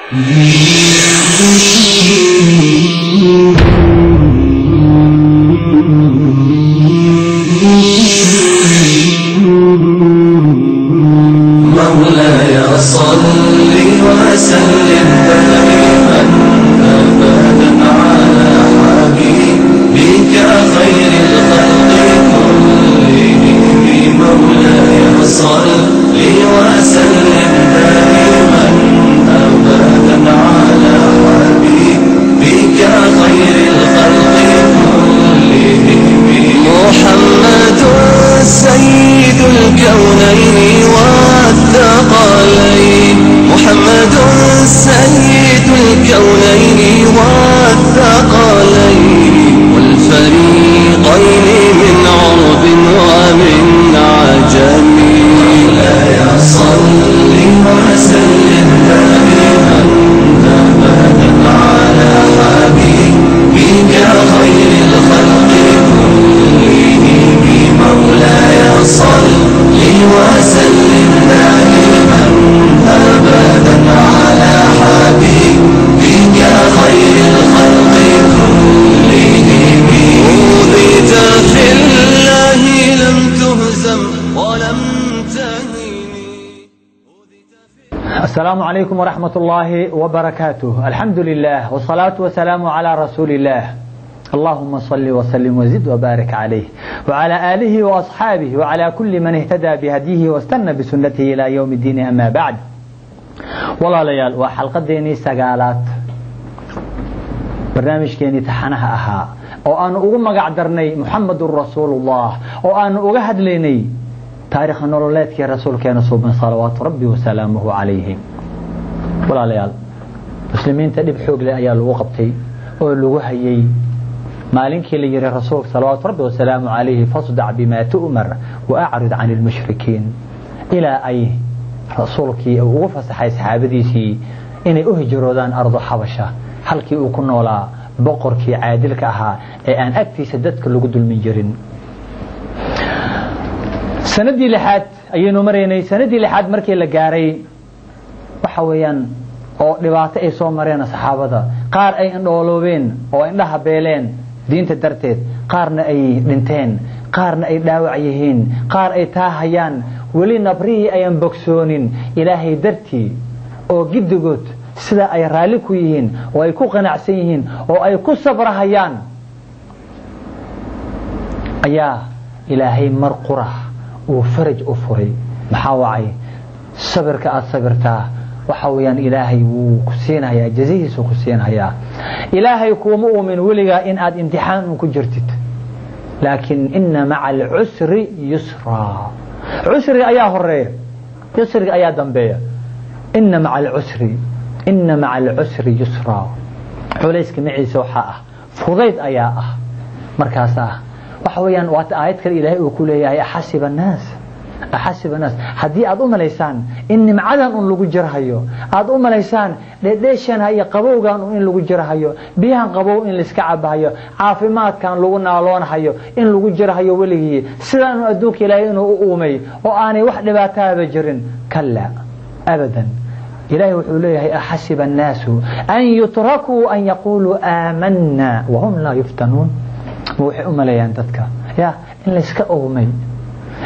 مولاي صل وسلم دائما أبدا على حبيبك خير الخلق كلهم. مولاي صل وسلم دائما أبدا على حبيبك خير الخلق كلهم. محمد سيد الكونين والثقلين، محمد سيد الكونين والثقلين والفريقين من عرب ومن عجم. مولاي صل وسلم دائما أبدا على حبيبك خير الخلق كلهم. مولاي صل وسلم دائما أبدا على حبيبك خير الخلق كلهم. أوذيت في الله لم تهزم ولم تهن. السلام عليكم ورحمة الله وبركاته. الحمد لله والصلاة والسلام على رسول الله. اللهم صل وسلم وزد وبارك عليه وعلى آله وأصحابه وعلى كل من اهتدى بهديه واستنى بسنته إلى يوم الدين. أما بعد، والله ليال وحلقة ديني سقالات برنامج كيني تحنها أها أو أن أقوم قعدرني محمد رسول الله أو أن أقهد ليني تاريخ النورلات كي رسول كان صوب صلوات ربي وسلامه عليه. والله ليال مسلمين تدب حوق لأيال وقبتي أو لوهيي مالينكي اللي يري رسولك صلوات ربي وسلامه عليه فاصدع بما تؤمر وأعرض عن المشركين. إلى أي رسولك وفصحي صحابتيسي إني أهجرودان أرض حبشة halkii uu ku noolaa boqorkii caadilka ahaa ee aan agtiisa dadka lagu dulmin jirin. sanadii lixaad ayaynu maraynay. sanadii lixaad markii la gaaray waxa weeyaan oo dhibaato ay soo mareen saxaabada, qaar ay indhooloobeen oo indhaha beeleen diinta darteed, qaarna ay dhinteen, qaarna ay dhaawac yihiin, qaar ay taahayaan weli nabrihii ayaan bogsoonin ilaahay dartii oo gidigood sida ay raali ku yihiin oo ay ku qanacsan yihiin oo ay ku sabrahayaan ayaa ilaahay mar qura uu faraj u furay. maxaa wacay sabirka aad sabirtaa waxa weeyaan ilaahay wuu ku siinayaa jazihiisa ku siinayaa. ilaahay kuuma uumin weligaa in aad imtixaan ku jirtid, laakiin inna maca al-usri yusra. usri ayaa horeeya, yusri ayaa dambeeya. inna maca al-usri إن مع العسر يسرا. حوليسك معي سوحاء فضيت أياء مركاسة وحويا وات آيات كالإلهي وكل يا أحسب الناس حدي أضم ليسان إن معدن أن لو جرهيو أضم ليسان ليشان هي قبوغان إن لو جرهيو بيان قبو إن لسكعب هيو عافمات كان لو نالون هيو إن لو جرهيو وليه سلان أدوك إلهي إنه أومي وأنا وحده باتاب جرن. كلا أبدا. إلهي وحوليه أحسب الناس أن يتركوا أن يقولوا آمنا وهم لا يفتنون. وحي أمليان تدك يا إن لسك أومي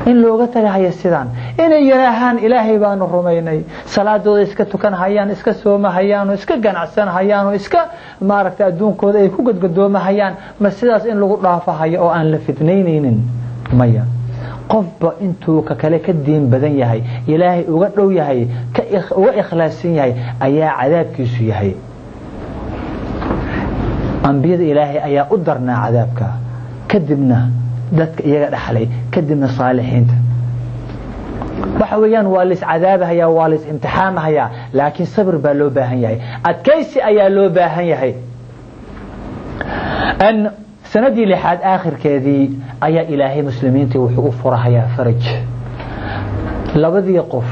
إن لوغة لهي السيدان إن يراهان إلهي بان الرميني صلاة دو إسكا تكن هيان إسكا سوما هيان إسكا قنعسان هيان إسكا ماركت أدون كود إيكو قد قدوما هيان مسيداس إن لوغة رافا هيا أو أن لفتنينين ميا qofba intuu ka kale ka diin badan yahay ilaahay uga dhow yahay ka ikhlaasin yahay ayaa cadaabkiisu yahay. anbiyada ilaahay ayaa u darnaa cadaabka, kadibna dadka iyaga dhaxlay, kadibna saalixiinta. waxa weeyaan waa lis cadaabahaya, waa lis imtixaamahaya, laakiin sabir baa loo baahan yahay, adkaysi ayaa loo baahan yahay. sanadii lixaad aakhirkeedii ayaa ilaahay muslimiintii wuxuu u furahayaa faraj. labadii qof,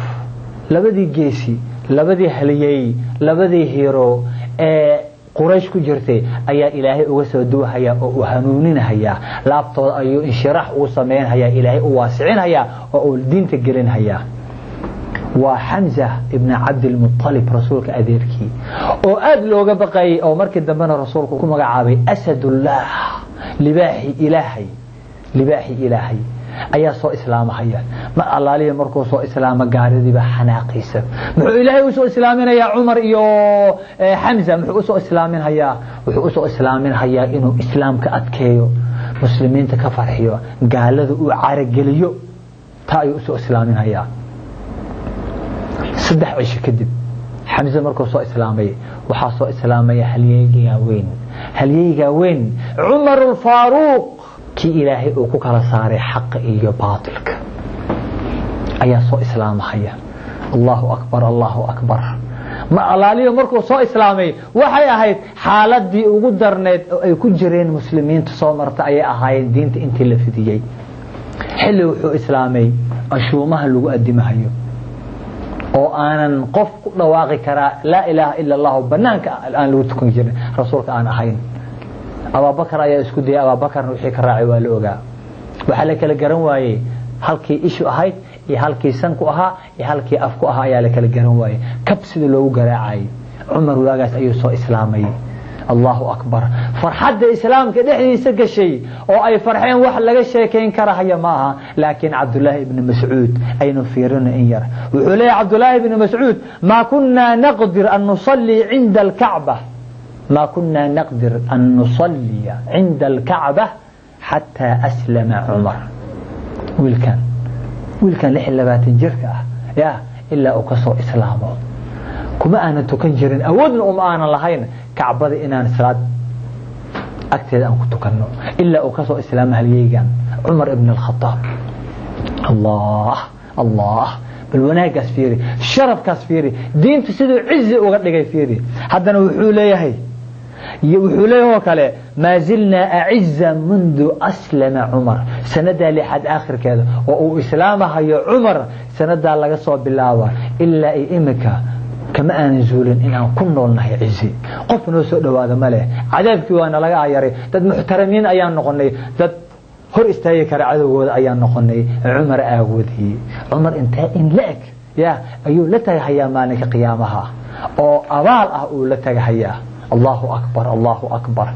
labadii geesi, labadii haliyey, labadii hero ee quraysh ku jirtay ayaa ilaahay uga soo duuhaya oo u hanuuninaya. laabtooda ayuu inshirax u sameynaya, ilaahay u waasicinaya oo uu diinta gelinaya. وحمزة ابن عبد المطلب رسولك أذيركي وأد لوغا بقاي أو مركز دمنا رسولك كما عابي أسد الله لباحي إلهي أيا سو إسلام هيا ما الله لي مركو سو إسلام قاردي بحناقيسة محو إلهي سو إسلامين يا عمر إيو حمزة محو سو إسلامين هيا إنو إسلام كأتكيو مسلمين تكفرحيو قال ذو عارقليو تايو سو إسلامين هيا صدح عيش كدب حمزة مركو سو إسلامي وحا سو إسلامي هليقا وين عمر الفاروق كي إلهي أوكو كلا صاري حق إيو باطلك أيا سو إسلام هيا الله أكبر ما الله لي مركو سو إسلامي وحي أهيد حالات دي أوكو درنيد أي كجرين مسلمين تصومرت أي أهايد دينت انت اللي في ديجي حلو وحو إسلامي أشومها اللي قدمها هيو oo aanan qof ku dhawaaqi kara la ilaha illa allah banaanka aan lagu tukan jirin rasuulka aan ahayn Abu Bakar ayaa isku dayay Abu Bakar wixii ka raacay waa la ogaa waxa la kala garan waayay halkii ishu ahayd iyo halkii sanku ahaa iyo halkii afku ahaa ayaa la kala garan waayay kabsida loogu garaacay Umar waagaas ayuu soo islaamay الله أكبر فرحد الإسلام كدحديسا قشي أو أي فرحين واحد لغا شيكين كراهية معها لكن عبد الله بن مسعود أي نفيرون إنير وحولي عبد الله بن مسعود ما كنا نقدر أن نصلي عند الكعبة حتى أسلم عمر ويلكان لحلبات جركة يا إلا أكسو إسلامه كما أنا تكنجرين أودنا أنا لهين كعبة إنان سراد أكتد أن كتكنو إلا أكسو إسلام هليجان عمر ابن الخطاب الله بالوناء كاسفيري الشرف كاسفيري دين تسيدو عز وغدقى فيري حتى وحوليه وكله ما زلنا أعزا منذ أسلم عمر سندا لحد آخر كذا وإسلامها يا عمر سندا لقصوا بالله إلا إمك كما أنزول إن كنا لنهي عزي قفنا سؤال هذا ماله عذابك وأنا لا عيري دد محترمين أيام نقولني دد هر استايك عدو أيام نقولني عمر أودي عمر انت إن لك يا أيو لتي هيا مالك قيامها أو أبال أو لتي هيا الله أكبر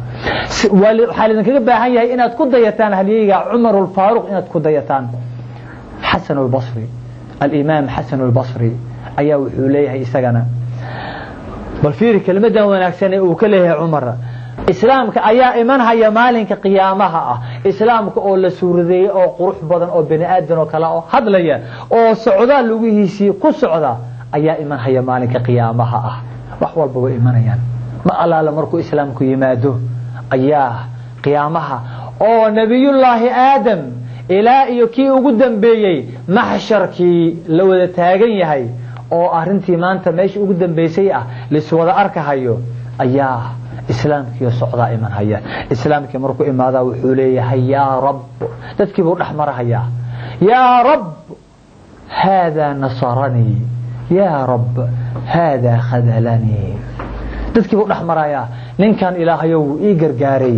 وحالنا كذا هيا إن تكون ضيتان هل يجا عمر الفاروق إن تكون ضيتان حسن البصري الإمام حسن البصري أيا وحوليها إساقنا بل فيري كلمة وناكساني وكلها عمر إسلامك أيا إيمان هيا مالك قيامها إسلامك أو لسوردي أو قروح بدن أو بني آدم أو كلا هذا ليا أو سعودا لويهيسي كل سعودا أيا إيمان هيا مالك قيامها وحوال بو إيمانيان ما ألا لمركو إسلامك يمادو أيا قيامها أو نبي الله آدم إلى يكي وقدم بيي محشركي لو تاغن يحي oo arintii maanta meesha ugu dambeysay liswada arkahayo ayaa islaamkiyo socda iman haya islaamkii markuu imaada wuxuu leeyahay ya rab dadkii buu dhaxmarahaya ya rab hada nasarani ya rab hada khadalani dadkii buu dhaxmaraya ninkan ilaahayow ii gargaaray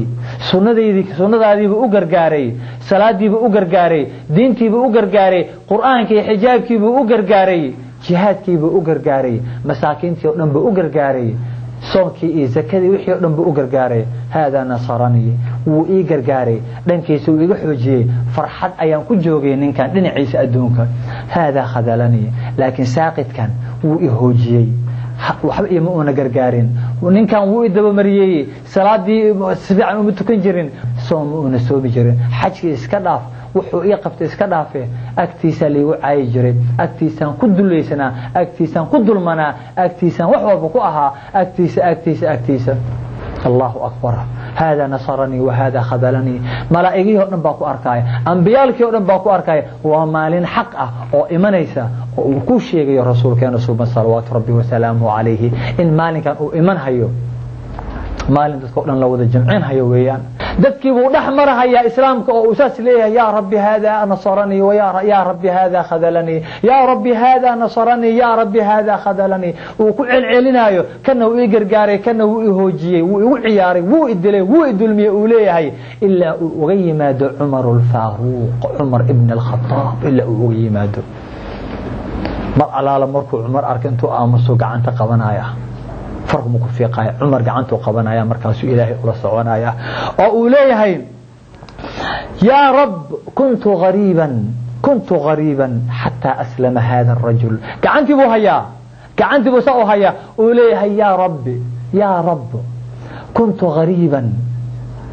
sunnadaadiibu u gargaaray salaadiibu u gargaaray diintiibu u gargaaray quraanka iyo xijaabkiibu u gargaaray jihaadkiibu u gargaaray masaakiintii oo dhan buu u gargaaray soonkii iyo zakadii wixii oo dhan buu u gargaaray hada nasarani wuu ii gargaaray dhankiisa uu iga xoojiyay farxad ayaan ku joogay ninkan dhinaciisa adduunka hada khadalani laakiin saaqidkan wuu i hoojiyay waxba ima una gargaarin ninkan wuu idaba mariyay salaadii sifiican uma tukan jirin soom una soomi jirin xajkii iska dhaaf wuxuu ii qabtay iska dhaafay agtiisa liigu caay jiray agtiisaan ku duleysana agtiisaan ku dulmana agtiisaan wax walba ku ahaa agtiisa Allahu akbar hada nasarani wa hada khadalani malaa'igii oo dhan baa ku arkay anbiyaalkii oo dhan baa ku arkay waa maalin xaq ah oo imanaysa oo uu ku sheegay rasuulkeena sallallahu rabbi wa salaamu alayhi in maalinkan uu iman hayo maalin dadka oo dhan la wada jamcin hayo weeyaan dadkii buu dhaxmarahaya islaamka oo usaas leeyahay ya rabbi hada nasarani wa ya rabbi hada khadalani ya rabbi hada nasarani ya rabbi hada khadalani uu ku celcelinayo kana uu gargaaray kana uu hoojiyay uu igu ciyaaray wuu idilay wuu idulmiyay uu leeyahay illa uu uga yimaado Umar al-Faaruq Umar ibn al-Khattab illa uu uga yimaado mar alaala markuu cumar arkay intuu aamuso gacanta qabanaya farq mu ku fiiqay cumar gacantu qabanaya markaasuu ilaahay ula soconaya oo uu leeyahay يا رب كنت غريبا حتى أسلم هذا الرجل كعنتي بو هيا كعنتي بو سأو هيا أوليه يا رب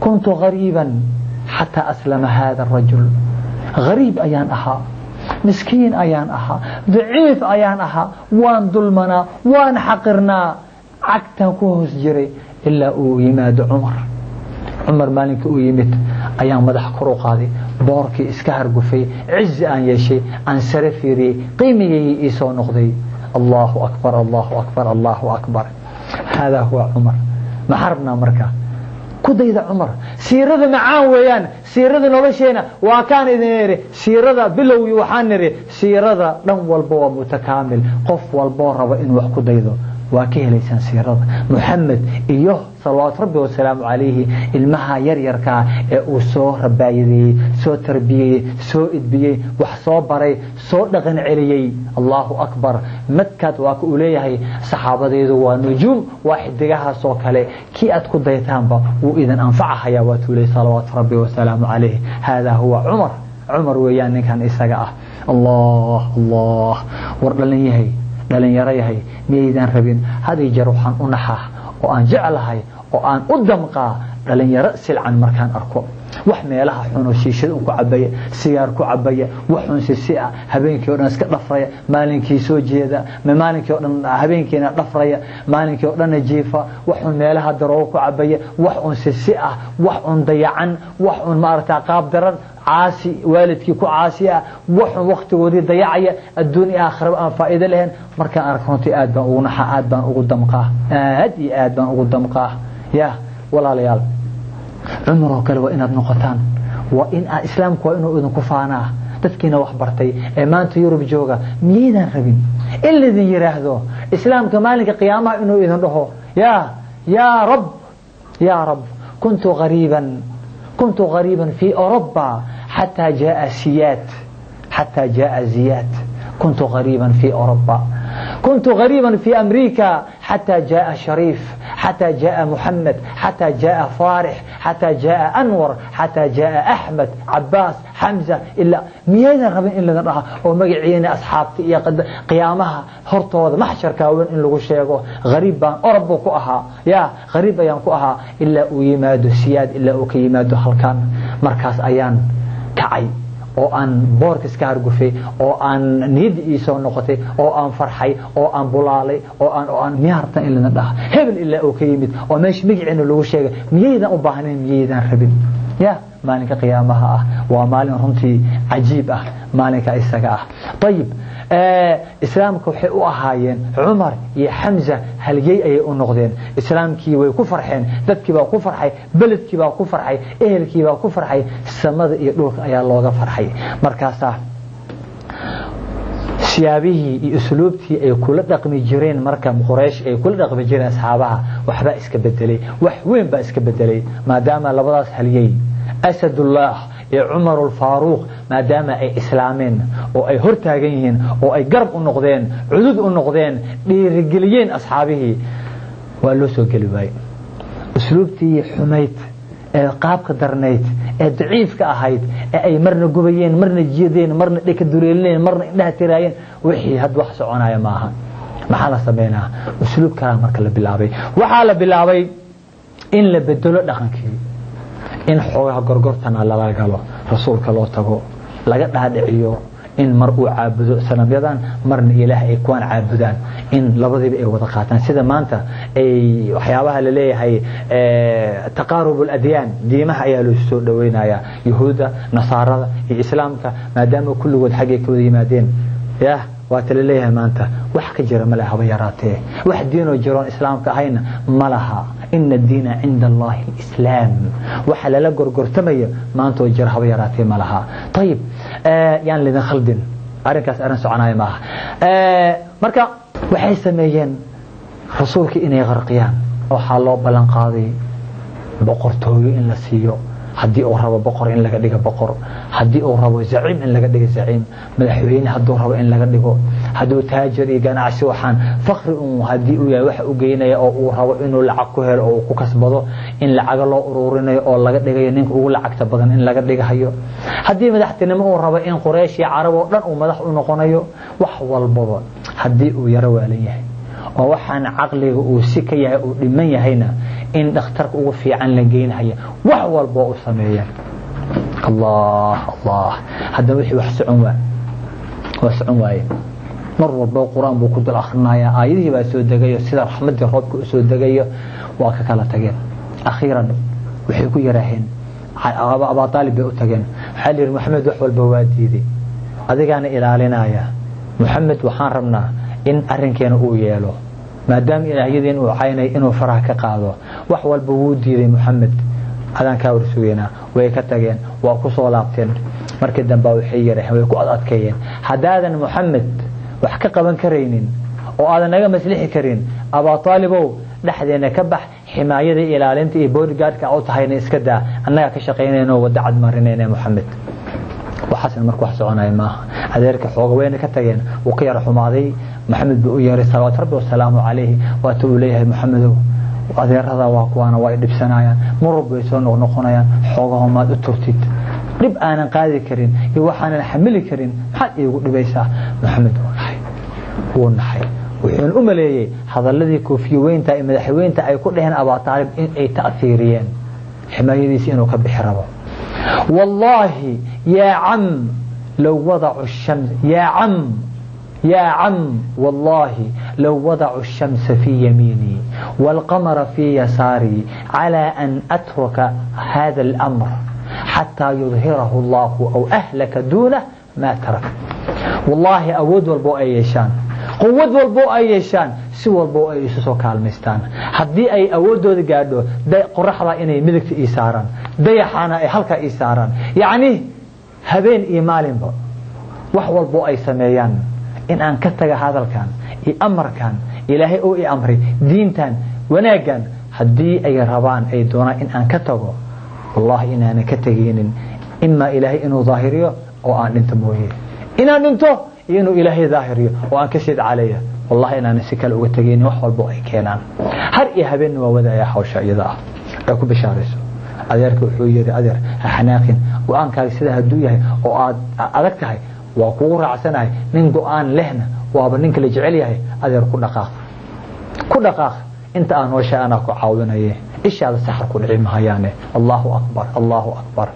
كنت غريبا حتى أسلم هذا الرجل غريب أيان أها مسكين أيان أها ضعيف أيان أها وان ظلمنا وان حقرنا عكتا كوهس جري إلا يماد عمر مالك يمت أيام مدح كروقادي بوركي إسكهر قفي عز أن يشي أن سرفيري قيمي إيسو نقضي الله أكبر الله أكبر الله أكبر هذا هو عمر محاربنا مركا كديدا عمر سيرده معاه ويان سيرده نولشينا وكان إذن سيرده بلو يوحانري سيرده دم والبو متكامل قف والبو ربا إن وح كديدو وكيه ليسان سيرده محمد إيوه صلوات ربي والسلام عليه المها يريركا سو ربايدي سو تربيي سو إدبيي وحصو بري سو دغن عليي الله أكبر مدكات واكو إليهي صحابة ديدو ونجوم واحد دقاها سو كالي كي أتكو ديتانبا وإذن أنفعها يا واتولي صلوات ربي والسلام عليه هذا هو عمر وياني كان إساقا الله ورلنيهي دلن يريهي ميدان ربين هذه جروحان أنحاه وأن جعلها وأن أدمقا دلن يرأسل عن مركان أركو وحميلها حنو شيشد أنكو عباية سياركو عباية وحن سيسيئة هبينكي ودن اسك دفرية مالينكي سو جيدا مالينكي ودن هبينكي دفرية مالينكي ودن جيفة وحن ميلها دروكو عباية وحن سيسيئة وحن ضيعان وحن مارتا قاب درن عاسي والدكي كو عاسية وحن وقت ودي ضيعية الدنيا آخر وأن فائدة لهن مركان أركونتي آدبان ونحا آدبان أقدمقاه هدي آدبان أقدمقاه يا ولا ليال عمره كله وإن نقطان وإن إسلامك وإنه إذن كفانا تذكينا وحبرتي إيمانتو يورب جوغا ميدان ربين إلا ذي يراهدو إسلام كمالك قيامة إنه إذن رهو يا رب كنت غريبا في أوروبا حتى جاء زياد كنت غريبا في أوروبا كنت غريبا في أمريكا حتى جاء شريف حتى جاء محمد حتى جاء فارح حتى جاء أنور حتى جاء أحمد عباس حمزة إلا ميانا غبين إلا نرها ومقعين أصحابتي إيا قد قيامها هرطوض محشر كاوين إن لغو شيغو غريبا أربو كؤها يا غريبا ينكؤها إلا ويمادو سياد إلا وكيمادو حلقان مركز أيان كعي oo aan boorkis ka hargufay oo aan niyad iisoo noqotay oo aan farxay oo aan bulaalay oo aan miyaarta in la dhaha hebel illa oo ka yimid oo meesh magiciina lagu sheegay miyaydan u baahnayn miyaydan rabin ya maalinka qiyaamaha ah waa maalin runtii cajiib ah maalinka isaga ah طيب islaamku waxay u ahaayeen Umar iyo Hamza halgay ay u noqdeen islaamkii way ku farxeen dadkii baa ku farxay beledkii baa ku farxay ehelkii baa ku farxay samada iyo dhulka ayaa looga farxay markaas siyaabihii iyo usluubtii ay kula dhaqmi jireen marka Quraysh ay kula dhaqmi jireen asxaabaha waxba iska bedelay wax weyn baa iska bedelay maadaama labadaas halgay Asadullah iyo Umar al-Faruq maadaama ay islaameen oo ay hortaagan yihiin oo ay garab u noqdeen cudud u noqdeen dhiirigeliyeen asxaabihii waa loo soo gali waayay usluubtii xumayd ee qaabka darneyd ee daciifka ahayd ee ay marna gubayeen marna jiideen marna dhika dureeleen marna indhaha tiraayeen wixii had wax soconaya maaha maxaa la sameeynaa usluub kala marka la bilaabay waxa la bilaabay in la bedelo dhaqankii in xoogaha gorgortana la galo rasuulka loo tago laga dhaadhiciyo in mar uu caabudo sanamyadan marna ilaahay ay kuwan caabudaan in labadiiba ay wada qaataan sida maanta ay waxyaabaha la leeyahay taqarubul adyan diimaha ayaa loo soo dhaweynaya yahuuda nasaarada iyo islaamka maadaama kulligood xagee ka wada yimaadeen ya واتل ليها مانتا وحك جرى ملها ويراته واحد دينه جرون إسلام كهينا ملها إن الدين عند الله الإسلام وحل لقر قرتمية مانتو جرى ويراته ملها طيب يعني لذا خلدين أرنكاس أرنسو عناي معها مركا وحي سميين رسولك إني غرقيان وحالو بلنقاضي بقرتوي إن لسيو haddii uu rabo boqor in laga dhigo boqor haddii uu rabo zaciim in laga dhigo zaciim madaxweyne hadduu rabo in laga dhigo hadduu taajir iyo ganacsi waxaan faqri haddii uu yahay waxa u geynaya oo uu rabo inuu lacag ku helo oo ku kasbado in lacag loo ururinayo oo laga dhigayo ninka ugu lacagta badan in laga dhigayo haddii madaxtinimo uu rabo in Quraysh iyo Carab oo dhan uu madax u noqonayo wax walbaba haddii uu yara waalan yahay oo waxaan aqliga uu si ka yahay uu dhiman yahayna in dhakhtarka ugu fiican la geynayo wax walba uu sameeyo الله الله هذا وحي وحسعون واي مر والبا القرآن بو كدل أخرنايا آياته با سو دغايو سيدا رحمتي ربك سو دغايو waa ka kala tageen akhiran waxay ku yaraaheen Aba Talib bay u tageen xalir Muhammad wax walba waa diiday adigaana ilaalinaya Muhammad waxaan rabnaa in arrinkeena uu yeelo maadaama ilaahiyadeen uu caynay inuu faraha ka qaado wax walba wuu diiday Muhammad adan ka warsugeena way ka tageen waa ku soo laabteen markii dambe waxay yaraaheen way ku adkeeyeen hadaadan Muhammad wax ka qaban kareynin oo aadan naga maslixi karin Aba Talibow dhaxdeena ka bax ximaayada ilaalinta iyo bodyguardka oo tahayna iska daa annaga ka shaqeynayno wada cad marinayna Muhammad waxasan markuu wax soconay ma adeerka xoog weyn ka tageen oo ka yar xumaaday Muhammad buu yeeray salawaatu rabbi wa salaamu alayhi wa tuuleeyahay Muhammadow adeerada waa kuwana way dhibsanayaan murub way soo noqonayaan xoogahooda u turtid dib aanan qaadi karin iyo waxaanan xamili karin maxad iigu dhibaysaa Muhammad wuu naxay wuxuu u maleeyay hadalladii koofiyeynta ee madaxweynta ay ku dhaheen Aba Talib in ay ta'thiriyeen ximaayadiisa inuu ka bixirabo wallahi ya am law wada'u ash-shams ya am wallahi law wada'u ash-shams fi yamini wal qamara fi yasari ala an atruka hadha al-amr hatta yudhhirahu Allah aw ahlaka duna ma tarak wallahi awad wal bu'ayshan قوة والبو أيشان سوى البو أيسو كالمستان هدي أي أودو قادو دي قرحة إني ملك إيسارا دي حانا حلقة إيسارا يعني هبين إيمالين بو وحوال بو أي سميان إن أن كتغ هذا الكان إي أمر كان إلهي أو إي أمري دينتان وناقان هدي أي ربان أي دونا إن أن كتغو والله إن أنا كتغين إما إلهي إنو ظاهريو أو أن انتموهي إن أن انتو إنه إلهي ظاهري وأن كسد عليه والله إن أنا سكال وتجيني وحول بوعي كينان هر إيهابين وودا يا حوشا إذا أكو بشارس أديرك وحوير أدير حناقين وأن كان سيدها الدوية وأدكتها وقورة عسناي من قوان لهنا وابنك اللي جعليه أدير كل قاخ أنت أنا وشاء أنا كعاودنا إيه إيش هذا السحر كل علمها يعني الله أكبر الله أكبر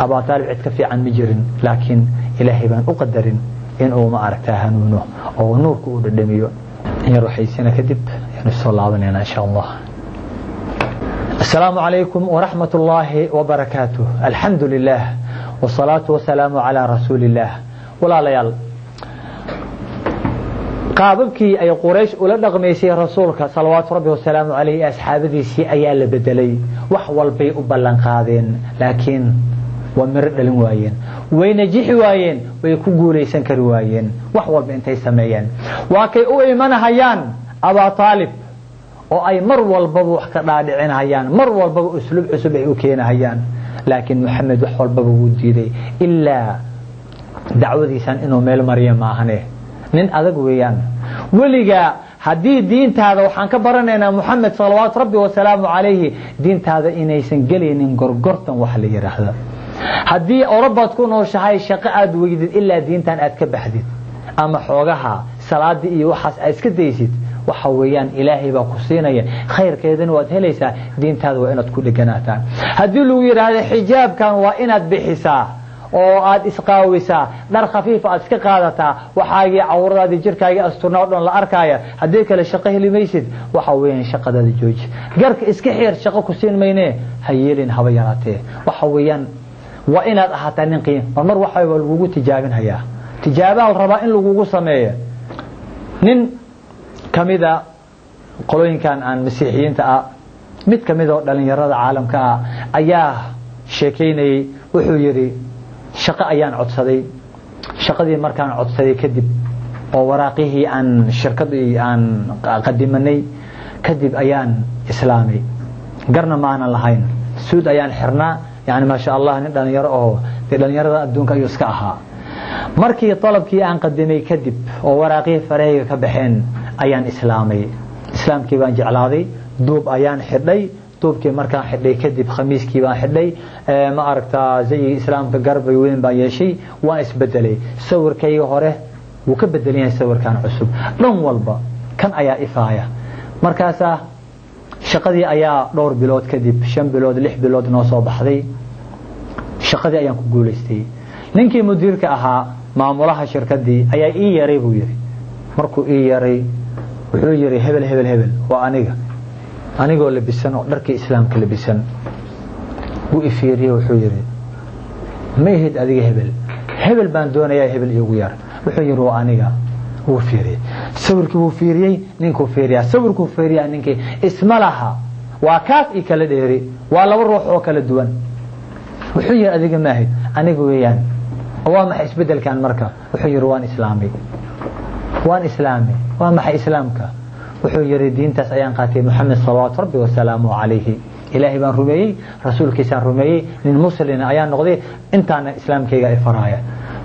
أبا طالب عتكفي عن مجر لكن إلهي بان أقدر إنه ما أركتها نونه أو نور كود الدميو يروح يسنا كذب نفس الله علينا إن شاء الله. السلام عليكم ورحمة الله وبركاته. الحمد لله والصلاة والسلام على رسول الله ولا ليال قابلك أي قريش ولا نغميسي رسولك صلوات ربي والسلام عليه أصحابه سي أيال بدلي وحول بيء بلن قادين لكن ومرد لوايين وينجح وايين ويكون ليسن كروايين وحول بانتي سميين وكي او ايمان هيان أبا طالب او اي مر والبابو كدادعين هيان مر والبابو اسلوب عسب اي كين هيان لكن محمد وحول بابو وديدي الا دعوديسان انه ميل مريم ماهنه نين ادق ويان وليغا hadii diintaada waxaan ka baranaynaa Muhammad sallallahu rabbi wa salaamu alayhi diintaada inaysan galeenin gorgortan wax la yiraahdo hadii Awroobaad ku nooshahay shaqo aad weydid ilaa diintan aad ka baxdid ama xoogaha salaadi iyo waxaas aad iska daysid waxa weeyaan Ilaahay baa ku siinaya khayrkeedana waad helaysaa diintaada waa inaad ku dhiganaataan hadii lagu yiraahdo xijaabkan waa inaad bixisaa oo aad isqaawisaa dhar khafiif aad iska qaadataa waxaagi awradaadi jirkaaga asturnaa dhan la arkaya hadii kale shaqo helimaysid waxa weeyaan shaqadaada jooji garka iska xeer shaqo ku siin maynee hayeelin haba yaraatee waxa weeyaan waa inaad ahaataa nin qiim mar waxa lagu tijaabinaya tijaabaha raba in lagu sameeyo nin kamida qolooyinkan aan masiixiyiinta ah mid kamida oo dhalinyarada caalamka ah ayaa sheekeynay wuxuu yiri shaqo ayaan codsaday shaqadii markaan codsaday kadib oo waraaqihii aan shirkadii aan qadimanay kadib ayaan islaamay garna maana lahayn suud ayaan xirnaa يعني ما شاء الله ندان يراه دان يرada adduunka ayuu iska ahaa markii talabkii aan qadimay kadib ووراقي فريق كبحين أيان إسلامي إسلام كيبان جعلادي دوب أيان حدي دوب كي مركان حدي كدب خميس كيبان حدي ما أركتا زي إسلام كقرب وين بايشي وانس بدلي سور كي هره وكبدلين سور كان عصب لون والبا كان أيا إفاية مركاسة شقدي أيا دور بلود كدب شن بلود لح بلود نوصو بحذي شقدي أيان كقولستي ننكي مديرك أها maamulaha shirkadii ayaa ii yaray buu yiri markuu ii yaray wuxuu yiri hebel waa anigoo labisan oo dharkii islaamka labisan uu ifiiriyay wuxuu yiri ma ihid adiga hebel baan doonayaa hebel iigu yar wuxuu yiri waa aniga uu fiiriyay sawirkii uu fiiriyay ninkuu fiiriyaa sawirkuu fiiriyaa ninkii isma laha waa kaaf ii kala dheeri waa laba ruux oo kala duwan wuxuu yiri adiga ma ahid aniga weeyaan وما حسبدل كان مركا وحير وان إسلامي وما حي إسلامك وحير دين تسعيان قاتي محمد صلوات ربي وسلامه عليه إلهي بان رمي رسول كيسان رمي للمسلين أيان نغضي انت أنا إسلام كيغا إفرايا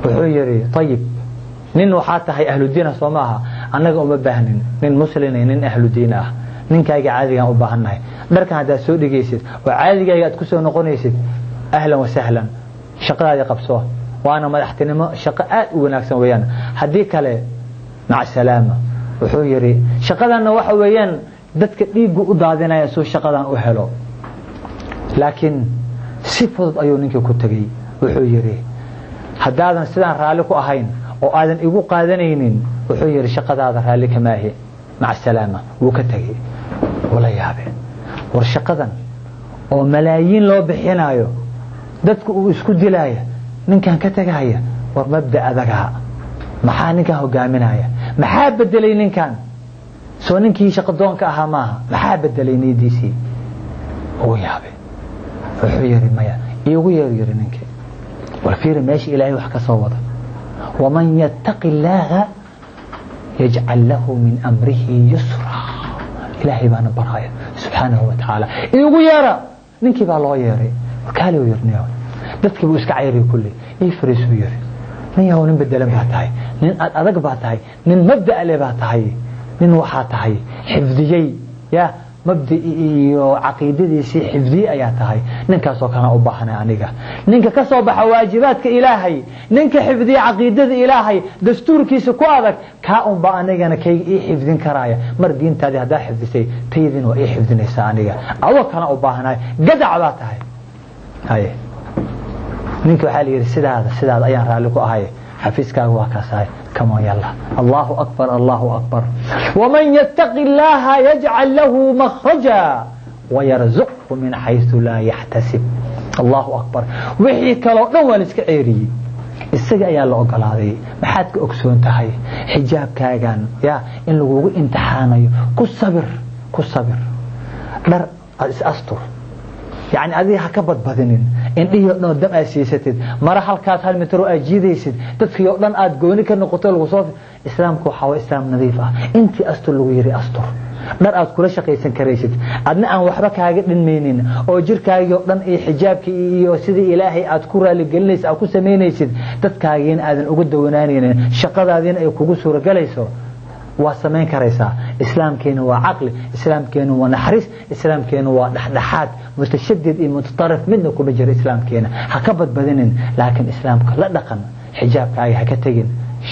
وحير طيب نين حتى هي أهل الدين صوماها أنك أمبهن نين مسلين نين أهل الدين نين كيغا عادي أمبهن درك هذا سودي جيسد وعادي كيغا تكسو نقونيسد أهلا وسهلا شقلا يقبسوه وأنا ما احتنم شقاء وناكسن ويان هديك له مع السلامة وحيري شقدنا waxa weeyaan dadka dhiigu u daadinaya soo shaqadan u helo laakiin si fudud ayuu ninkii ku tagay wuxuu yiri hadaadan sidaan raali ku ahayn oo aadan igu qaadanaynin wuxuu yiri shaqadaada raali kama ahi مع السلامة wuu ka tagay wala yaabe war shaqadan oo malaayiin loo bixinayo dadku uu isku dilaya ninkan ka tagaya war mabda adaga maxaa ninka hogaaminaya maxaa bedelay ninkan soo ninkii shaqo doonka ahaa maaha maxaa bedelay nidiisi oo yaabe wuxuu yiri maya iigu yiri ninkii wal fiir meeshi ilaahay wax ka soo wada waman yattaqillaha yaj'al lahu min amrihi yusra ilaahay bana baraya subhanahu wa ta'ala iigu yara ninkii baa loo yeeray kaalay yirniyo dadkii buu iska cayray kulli ay fariisu yiri nin yaw nin bedelan baa tahay nin adag baa tahay nin mabda le baa tahay nin waxa tahay xifdiyay ya mabdii iyo aqeedadiisi xifdi ayaa tahay ninkaas oo kana u baahnaa aniga ninka ka soo baxa waajibaadka ilaahay ninka xifdiya aqeedada ilaahay dastuurkiisa ku adag ka un baa anigana kay ii xifdin karaaya mar diintaadi hadaa xifdisay taydin waa ii xifdinaysa aniga awo kana u baahnaa gadac baa tahay haye ninka waxa la yiri sidaada ayaan raali ku ahay xafiiskaaga waa ka saay kama yalla Allahu akbar waman yattaqillaha yaj'al lahu makhraja wa yarzuqhu min haythu la yahtasib Allahu akbar wixii kale oo dhan waa iska ceeriyay isaga ayaa la ogolaaday maxaad ka ogsoon tahay xijaabkaagan ya in lagu imtixaanayo ku sabir dar astur يعني أذيها كبد بدنين إن إيه نودم أسيستد مرة حلقات هالمترو أجيديسد تدخل يقدن أتقوني كنقطة الوصف إسلام كوحة وإسلام نظيفة أنت أستر لويري أستر در أذكر شقي سنكريسد أدنى أن وحبك هاجد المينين أو جرك يقدن إيه حجابك إيه وسيدي إلهي أذكر لجلس أو كسمينيسد تدكاين أذن أجد ونانين شقد أذن أي كوجسور جلسوا وسمين كريسا إسلام كانوا وعقل إسلام كانوا ونحرس إسلام كانوا ودحدحات متشدد متطرف منكم بجر إسلام كنا حكبت بدنين لكن إسلامك لا دقن حجابك أي هكتجن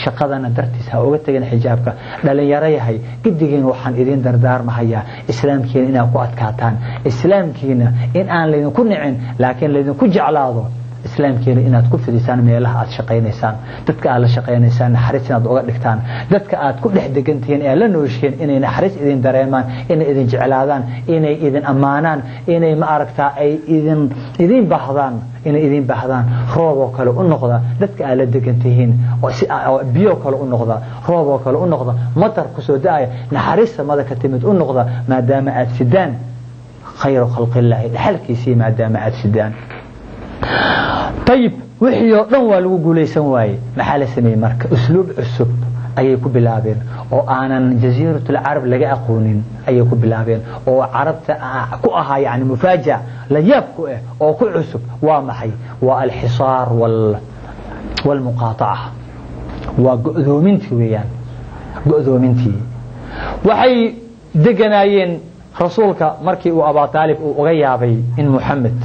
شقدنا درتها وقتجن حجابك لا يريهاي قدجين وحن إذين دردار محيا إسلام كنا إن أقوات كاتان إسلام كنا إن أن لين كن عن لكن لين كج على هذا إسلام كنا إن تكون في لسان ميلها أتشقين إنسان دتك على شقين إنسان حرسنا ضوء لكتان دتك كل حد جنتين إلا نوشين إن نحرس إذن دريمان إن إذن جعلادان إن إذن أمانان إن ما أركتا أي إذن بحضان إن إذن بحضان روب وكلو النقطة دتك على جنتين أو بيو كلو النقطة روب وكلو النقطة مطر كسوداء نحرس ماذا كتمت النقطة ما دام أتسدان خير خلق الله الحلك يسي ما دام أتسدان طيب وحي دون لو غوليسان واي محل سمي marka اسلوب cusub ayay ku bilaabeen oo aanan jasiiratul arab laga aqoonin ayay ku bilaabeen oo arabta ku ahaa yani mufaaja la yaab ku ah oo ku cusub waa maxay waa al-hisaar wal muqata'a waa go'doominti weeyaan go'doomintii waxay deganaayeen rasuulka markii uu Abu Talib uu uga yaabay in Muhammad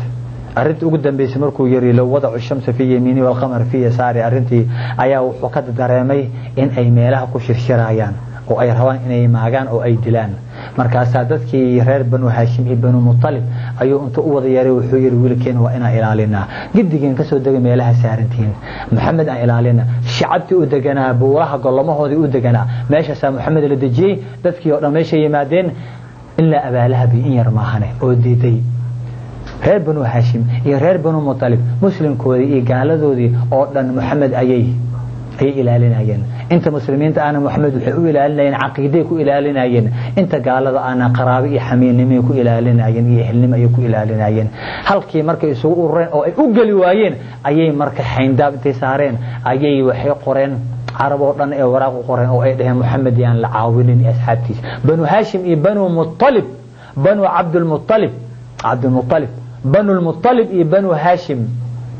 arintii ugu dambeysay markuu yiri law wadacu shamsa fi yamini wal qamar fi yasari arintii ayaa wuxuu ka dareemay in ay meelaha ku shirshirayaan oo ay rabaan inay maagaan oo ay dilaan markaas dadkii reer Banu Hashim iyo Banu Muttalib ayuu inta u wada yaray wuxuu yiri wiilkeen waa inaan ilaalinaa gidigeen ka soo degay meelaha saarantiin Muhammad aan ilaalina shacabtii u deganaa buuraha golamahoodii u deganaa meesha sa Muhammad la dajiyay dadkii oo dhameeshay yimaadeen illa abaalaha bi in yar maahane oo diiday reer Banu Hashim iyo reer Banu Muttalib muslimkoodii iyo gaaladoodii oo dhan Muhammad ayay ilaalinayeen inta muslimiinta ana Muhammad waxay u ilaalinayeen aqeeday ku ilaalinayeen inta gaalada ana qaraabo iyo xamiinimo ku ilaalinayeen iyo ehelnimo ay ku ilaalinayeen halkii markay isugu urureen oo ay u gali waayeen ayay marka xayndaab intay saareen ayay waxay qoreen عرب ودن ee waraaq u qoreen oo ay dhaheen Muhammad yaan la caawinin asxaabtiis Banu Hashim iyo Banu Muttalib Banu Abdul Muttalib Banu al-Muttalib iyo Banu Hashim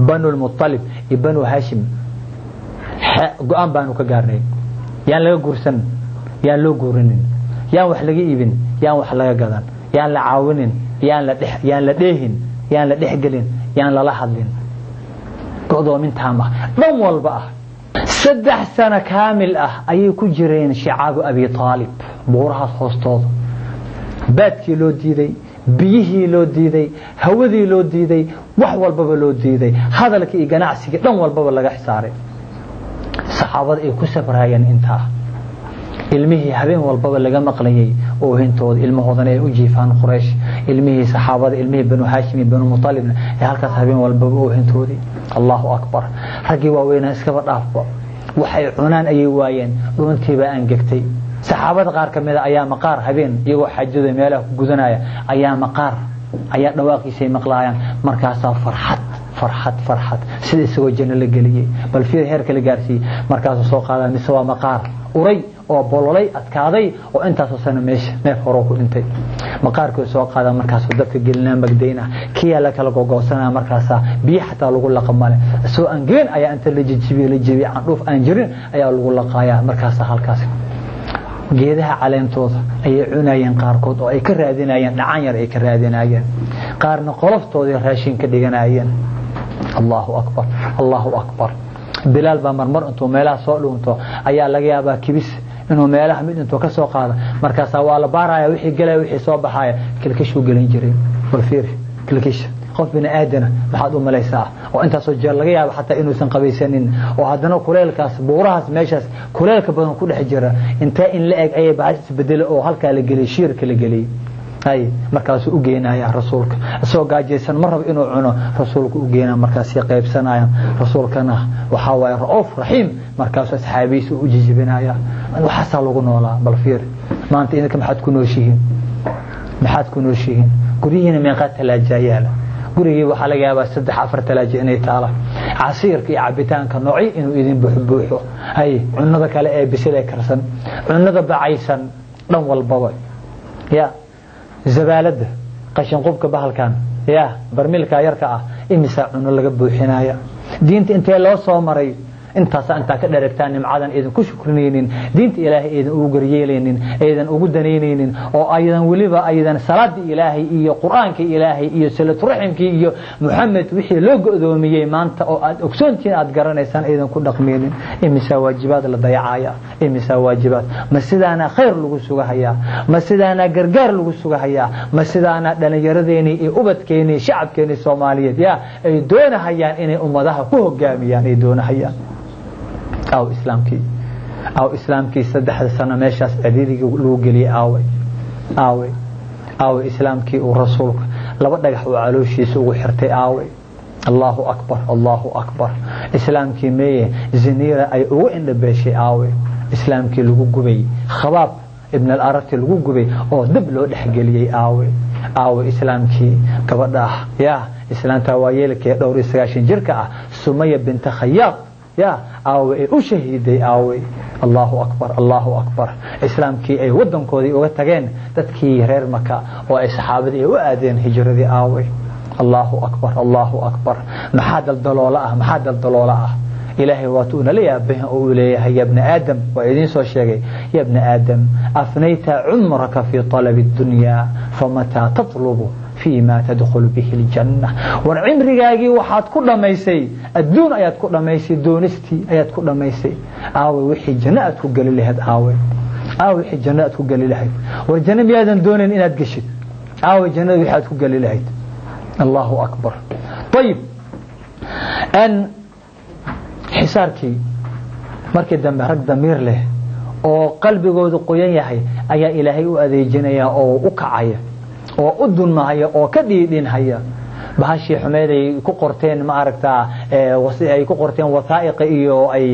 Banu al-Muttalib iyo Banu Hashim go'aan baanu ka gaarnay yaan laga guursan yaan loo guurinin yaan wax laga iibin yaan wax laga gadan yaan la caawinin yaan la dheehin yaan la dhexgelin yaan la hadlin go'doomin taama dhan walba saddex sano kaamil ayay ku jireen shacab Abi Talib buuraha hoostooda baadkii loo diiday biyihii loo diiday hawadii loo diiday wax walba loo diiday hadalkii iyo ganacsiga dhan walba laga xisaaray saxaabada ay ku sabrayeen inta ilmihii habeen walba laga maqlayay oo hintooda ilmahoodana ay u jiifaan Quraysh ilmihii saxaabada ilmihii Banu Hashim iyo Banu Muttalib ee halkaas habeen walba oo hintoodii Allahu akbar ragi waaweyn iska dhaafba waxay cunaan ayay waayeen dhuntiiba aan gagtay saxaabada qaar kamid ayaa maqaar habeen iyagoo xajada meelaha ku gudanaya ayaa maqaar ayaa dhawaaqiisay maqlaayaan markaas farxad sida isagoo janno la galiyay bal fiir heer kale gaarsi markaas soo qaada mise waa maqaar uray oo bololay adkaaday oo intaas oo sano meesha neef horo ku dhintay maqaarkii soo qaada markaas dadka gelina magdayna kiya la kala gogoosana markaas biyo xataa lagu laqamale soo angeen ayaa inta la jibiye aan dhoof aan jirin ayaa lagu laqaaya markaas halkaas geedaha caleentooda ay cunayeen qaarkood oo ay ka raadinayeen dhacan yar ay ka raadinayeen qaarna qoloftoodii raashin ka dhiganayeen Allahu akbar Bilal ba marmar intuu meelaha soo dhuunto ayaa laga yaabaa kibis inuu meelaha mid intuu ka soo qaado markaas waa la baaraya wixii galay wixii soo baxaya kilkish uu galin jiray wal fiir kilkish qof bini aadana maxaad u malaysaa oo inta soo jeer laga yaabo xataa inuu san qabaysanin oo hadana kuleelkaas buurahaas meeshaas kuleelka badan ku dhex jira inta in la eg ay baash isbedelo oo halka la galay shiirka la galay ay markaas u geenaya rasuulka soo gaajeysan marraba inuu cuno rasuulku u geena markaas ay qaybsanayaan rasuulkana waxa way rauf rahiim markaas asxaabiisu u jijibinaya waxa saa lagu noolaa bal fiir maanta idinka maxaad ku nooshihiin gurihiina meeqa talaajayaal gurigii waxa laga yaabaa 3-4 talaajo inay taala casiirka iyo cabitaanka nooci inuu idin buuxo ay cunada kale ee bisil ee karsan cunada bacaysan dhan walba ya zabaalada qashin qubka bahalkan ya barmilka yarka imisa cuno laga buuxinaya diinta intee loo soo maray intaas anta ka dheregtaan nimcadan idin ku shukrinaynin diinta ilaahay idin ugu garyeelaynin aydan ugu daneynaynin oo aydan waliba aydan salaada ilaahay iyo quraanka ilaahay iyo salatu rahimki iyo Muhammad wixii loo go'doomiyay maanta oo aad ogsoontiin aad garanaysaan aydan ku dhaqmeenin imisa waajibaad la dayacaya imisa waajibaad ma sidaana khayr lagu sugahaya ma sidaana gargaar lagu sugahaya ma sidaana dhalinyaradeeni iyo ubadkeeni shacabkeeni Soomaaliyeed ay doonayaan inay ummadaha ku hogaamiyaan ay doonayaan أو إسلامكي صدح سنة ماشاس عديدي لو قلي آوي إسلامكي ورسولك لبدك وعلوشي سوق حرتي آوي الله أكبر إسلامكي مية زنيرة أي وين بشي آوي إسلامكي لو قبي خباب ابن الأرت لو قبي أو دبلو دحقلي آوي إسلامكي كبدا يا إسلام توايلك دوري سياشين جركة سمية بنت خياط يا أو أشهدي أو الله أكبر إسلام كي أي ودن كودي وقتجين تذكي غير مكة وأصحابي وأدين هجرة الله أكبر ما حد الضلالة إلهي واتونا لي به أوليه يا ابن آدم وإذن سوى الشيء يا ابن آدم أفنيت عمرك في طلب الدنيا فمتى تطلب فيما تدخل به الجنة والعمر جاي وحد كل ما يسي الدون آيات كل ما يسي دونستي آيات كل ما يسي وحي جنات وقال لي هذا وحي جنات وقال لي هذا والجنة بيادن دون إن أتقشت جنات وحد وقال لي هذا الله أكبر. طيب أن حساركي markii dambe rag damiir leh oo qalbigoodu qoyan yahay ayaa Ilaahay u adeejinaya oo u kacaya oo u dunmahaya oo ka dhiidhinhaya bahashii xumeeday ku qorteen ma aragtaa ay ku qorteen wasaa'iq iyo ay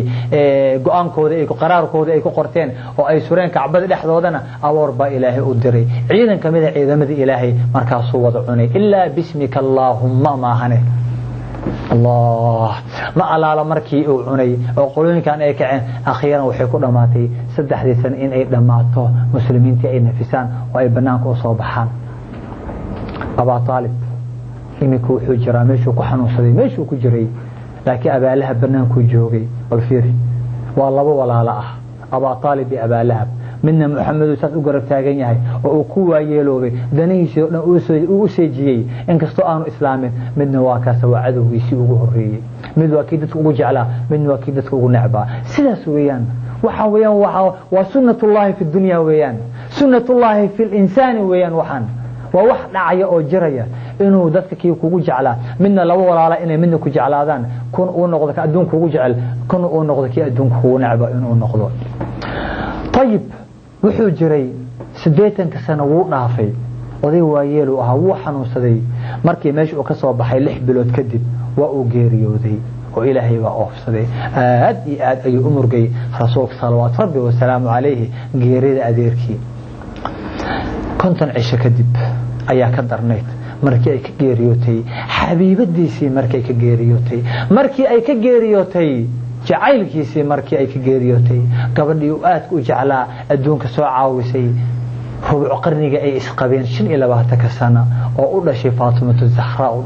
go'aankooda ay qaraarkooda ay ku qorteen oo ay sureen kacbada dhexdoodana awoor ba Ilaahay u diray ciidan kamid ah ciidamada Ilaahay markaas uu wada cunay illa bismika allahumma ma hane الله ما على مركي أو عني أو قولون كان أي كائن أخيرا وحيكون دماتي سد حديثا إن أي دماته مسلمين تأي نفسان وأي بناك وصوبحان أبا طالب إمكو حجرا مشو كحنو صدي مشو كجري لكن أبا لهب بناك جوغي والفيري والله ولا لا أبا طالب أبا لهب من محمد وسات وقرب تاجين هاي وقوة يلوبي دنيش وسجي إنك استوانو إسلام من واكاس وعدو يسوقه الري من وكيدة وجه على من وكيدة ونعبة سلس ويان وحويان وسنة الله في الدنيا ويان سنة الله في الإنسان ويان وحن وواحد عيا أو جريا إنه ذاتك كي وجه على منا لو ولا على إنه منك وجه على ذان كن أو نقضك أدونك وجه على كن أو نقضك أدونك ونعبة إنه نقضه. طيب wuxuu jiray 80 sano wuu dhaafay oday waayeel oo wuu xanuunsaday markii meesha uu ka soo baxay 6 bilood kadib waa uu geeriyooday oo Ilaahay waa oofsaday aad iyo aad ayuu u murgay rasuulka sallallahu alayhi wa sallam alayhi geerida adeerkii konton cisho kadib ayaa ka darneed markii ay ka geeriyootay xabiibadiisii markii ay ka geeriyootay jacaylkiisii markii ay ka geeriyootay gabadhii uu aad u jeclaa adduunka soo caawisay rubuc qarniga ay isqabeen 25 sano oo u dhashay Fatima Zahra u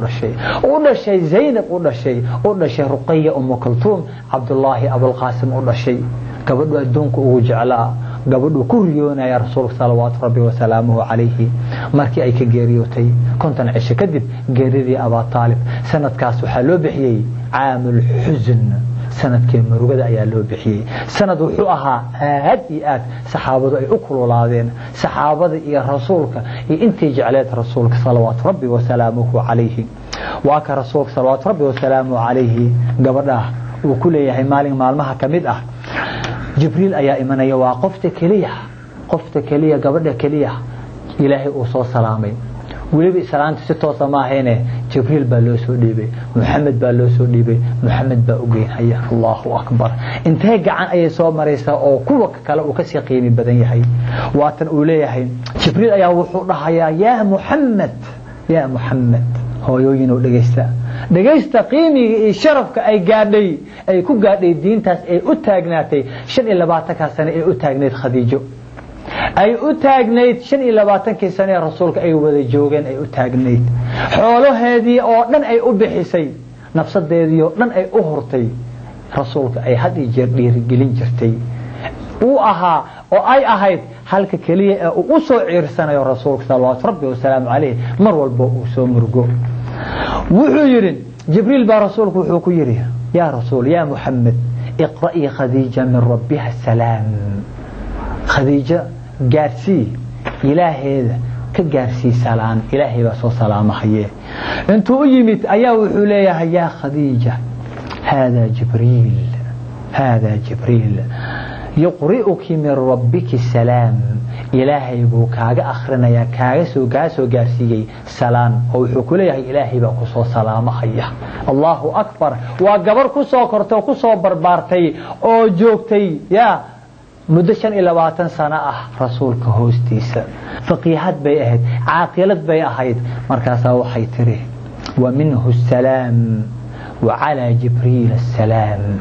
dhashay Zaynab u dhashay Ruqayya Kulthum Abdullah Abul Qasim u dhashay gabadhu adduunka ugu jeclaa gabadhu ku riyoonaya rasuulka sallallahu alayhi wa sallam alayhi markii ay ka geeriyootay konton cisho kadib geeridii Abu Talib sanadkaas waxa loo bixiyay caamul xuzn سند كم رجدا يا لو بحي سند وحوها هاد صحابة أي أكلوا صحابة يا رسولك أنت جعلت رسولك صلوات ربي وسلامه عليه وأك رسولك صلوات ربي وسلامه عليه قبله وكل يا مال مالها كمدة جبريل أيا إيمان يا قفت كليه قبله كليه إلهي أوصى سلامي ولبي سلامت 6 سما هنا جبريل بالوسو ديبي محمد بالوسو ديبي محمد باوغين هيا الله اكبر انتهى غعان اي سو مريسا او كوwa kale uu ka sii qiimi badan yahay waatan uu leeyahay jibriil ayaa wuxuu dhahayaa ya muhammad hooyooyin oo dhageysta qiimiga iyo sharafka ay ku gaadhay diintaas ay u taagnaatay 25 sano ay u taagneed khadiijo ay u taagneed 25 sano rasuulka ay wada joogeen ay u taagneed xoolaheedii oo dhan ay u bixisay nafsadeedii oo dhan ay u hortay rasuulka ay had iyo jeer dhiirigelin jirtay uu ahaa oo ay ahayd halka kaliya ee uu soo ciirsanayo rasuulka sallallahu alayhi wa sallam alayhi mar walba uu soo murgo wuxuu yiri jibriil baa rasuulku wuxuu ku yiri ya rasuul ya muhammad iqra'i khadija min rabbiha salam khadija gaarsi ilaaheeda ka gaarsi salaan ilaahay baa soo salaamahaye intuu yimid ayaa wuxuu leeyahay ya khadija hada jibriil يقرئك من ربك السلام إلهي بو كاغا أخرنا كاغا سو غارسيي سلام أو حكوليه إلهي با كسو سلام خيه الله أكبر وقبر كسو كرتو كسو بربارتي أو جوكتي يا مدشان إلى 20 سنة رسولك هوستيسا فقيهات بي أهد عاقلت بي أهد مركاسا وحي تري ومنه السلام وعلى جبريل السلام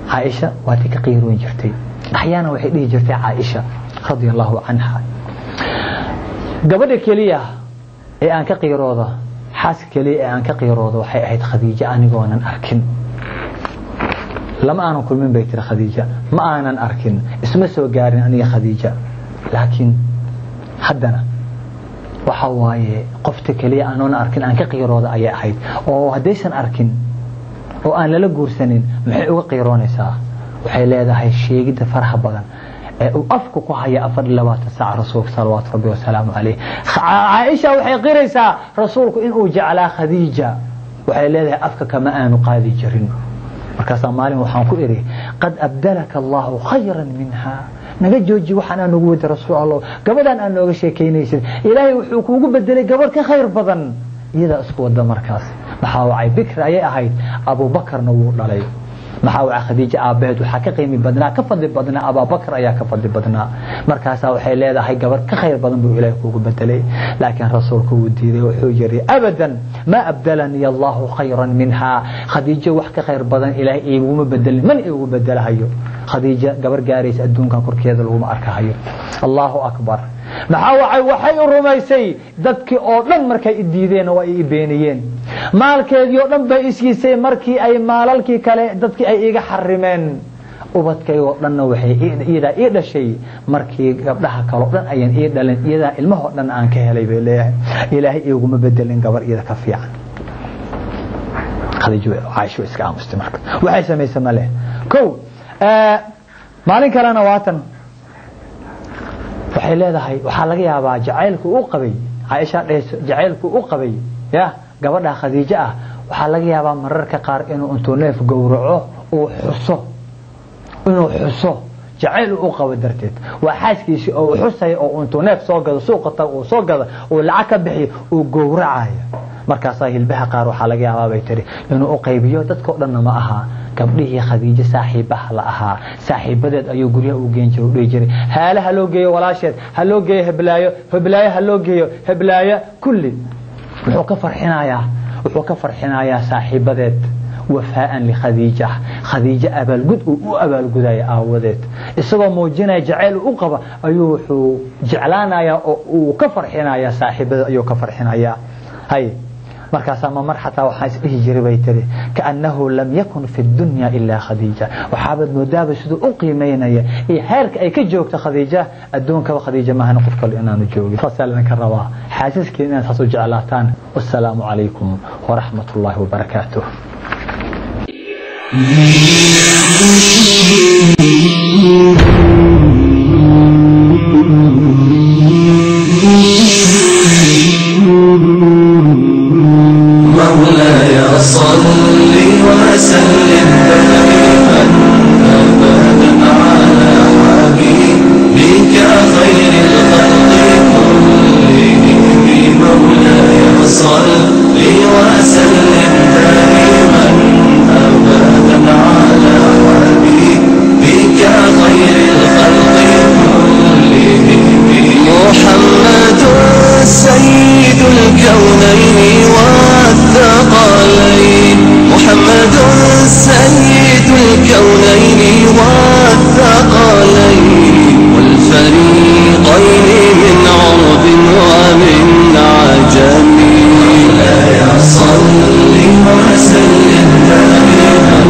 عائشة واتك قيرون جرتي أحيانا وحيدي جرتي عائشة رضي الله عنها قبل كليه أنك قيروضة حاس كليه أنك قيروضة وحي أهد خديجة أنا قوانا أركن لما أنا كل من بيت خديجة ما أنا أركن اسمه سو قارن أني خديجة لكن حدنا وحواي قفتك لي أنا أركن أنك قيرود أي أحد أو هديسن أركن وأنا لا جورسنين محيو قيرون ساعة وحيل هذا هاي الشيء جدا فرح بدن وأفكك وهي أفضل لوات الساعة رسولك صلوات ربي وسلامه عليه عائشة وحي قريسة رسولك إنه جعل خديجة وحيل هذا أفكك ما أنا قاضي جرين مركز مالي وحنكو إري قد أبدلك الله خيرا منها نجد جوجي وحنا نقول رسول الله قبل أن نقول شيء كينيس إلهي وحكومه بدل قبل كخير بدن إذا أسقط ده مركز محاوعي بكر أي أهيد أبو بكر نور عليه محاوعي خديجة أبيت وحقيقي من بدنا كفضل بدنا أبا بكر أيا كفضل بدنا مركز وحيل هذا هاي قبل كخير بدن بو إلهي وحكومه بدلي لكن رسولك ودي وحجري أبدا ما أبدلني الله خيرا منها خديجة وحكي خير بدن إلهي إيه ومبدل من إيه وبدلها يو خديجة قبر قاريس أدون كان كركيذ لهم أركها الله أكبر محاوعي وحي الرميسي ددك أولاً مركي إديدين وإي بينيين مالك يولاً بإسكيسي مركي أي مالالكي كالي ددك أي إيغا حرمين وبدك يولاً وحي إذا شيء مركي قبلها كالولاً أيان إذا المهولاً آنك هلي بإله إلهي إيغو مبدلين قبر إذا كفيعا خديجة عايشو إسكام مستمر وحي سمي سماله كو maalin kalena waatan waxay leedahay waxa laga yaabaa jacaylku uu qabay Aisha dhees jacaylku uu qabay ya gabadha Khadiija ah waxa laga yaabaa mararka qaar inuu intuu neef gowraco uu xuso jacayl uu qabo darteed waa xaaskiisi oo xusay oo intuu neef soo gado suuqa oo lacag ka bixiyo uu gowracayo markaas ay hilbaha qaar waxa laga yaabaa bay tiri inuu u qaybiyo dadka oo dhan ma aha gabdhihii Khadiija saaxiibaha la ahaa saaxiibadeed ayuu guriga u geen jiray u dhigi jiray haalaha loo geeyo walaasheed ha loo geeyo heblaayo ha loo geeyo heblaayo kulli wuxuu ka farxinayaa saaxiibadeed وفاء لخديجة خديجة أبالجود وأبالجود أعودت الصبا موجنا جعل أقبى أيوه جعلنا يا وكفر حنا يا صاحب أيوه كفر حنا يا هاي مركز ما مرحة وحاس به جربيتري كأنه لم يكن في الدنيا إلا خديجة وحابد مدابس ذو أقيمين إيه هارك أي كجوك خديجة الدون كخديجة ما هنقف كل إننا نجوك فصلنا كالروا حاسس كنا تصل جعلاتان والسلام عليكم ورحمة الله وبركاته. مولاي صل وسلم دائما أبدا على حبيبك خير الخلق كلهم مولاي صل وسلم دائما أبدا على حبيبك خير الخلق كلهم محمد سيد الكونين والثقلين محمد سيد الكونين والثقلين والفريقين من عرب ومن عجم مولاي صل وسلم دائما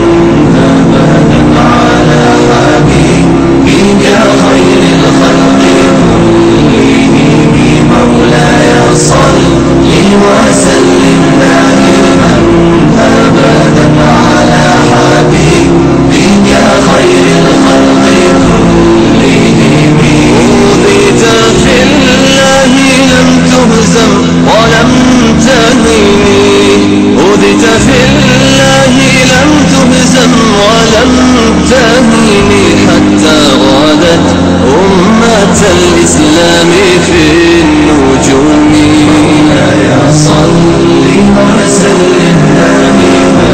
أبدا على حبيبك خير الخلق كلهم مولاي صل وسلم دائما أبدا على حبيبك خير الخلق كلهم أوذيت في الله لم تهزم ولم تهيني أوذيت في الله لم تهزم ولم تهيني حتى غادت أمة الإسلام في النجوم مولاي صل وسلم دائما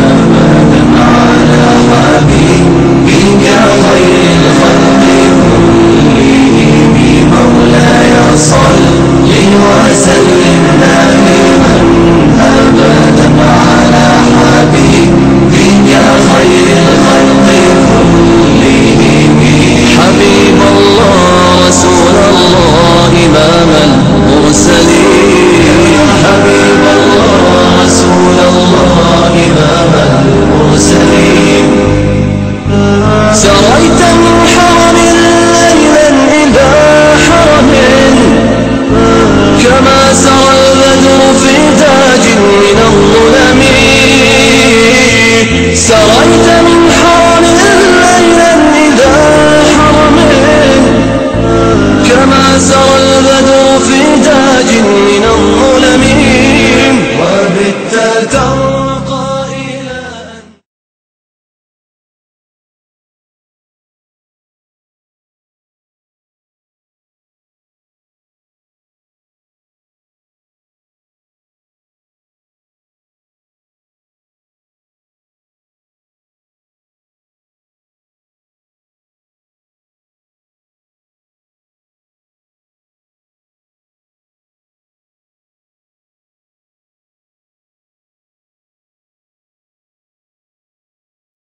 أبدا على حبيبك خير الخلق كلهم مولاي صل وسلم دائما أبدا على حبيبك خير الخلق كلهم حبيب الله رسول الله إمام المرسلين في تاج من الظلم سريت